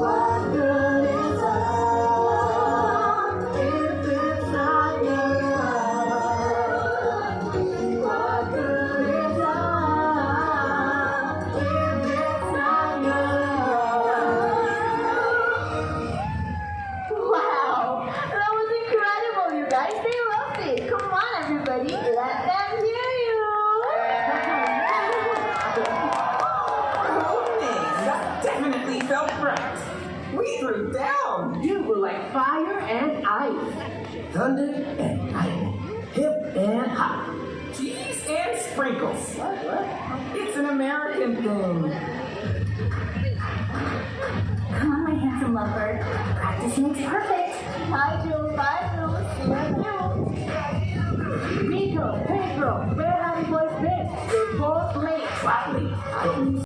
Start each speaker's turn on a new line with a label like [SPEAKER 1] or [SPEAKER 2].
[SPEAKER 1] What good is love if it's not your love? What good is love if it's not your love?
[SPEAKER 2] Wow, that was incredible, you guys. They loved it. Come on, everybody, let them hear you.
[SPEAKER 3] That definitely felt right. We threw down.
[SPEAKER 1] You were like fire and ice, thunder and lightning, hip and hop.
[SPEAKER 3] Cheese and sprinkles.
[SPEAKER 1] What?
[SPEAKER 3] It's an American thing.
[SPEAKER 2] Come on, my handsome lovebird. Practice makes perfect. Bye, Jules. Bye, Jules. See you.
[SPEAKER 1] Nico, Pedro, where have you boys been? You're both late.
[SPEAKER 3] Riley,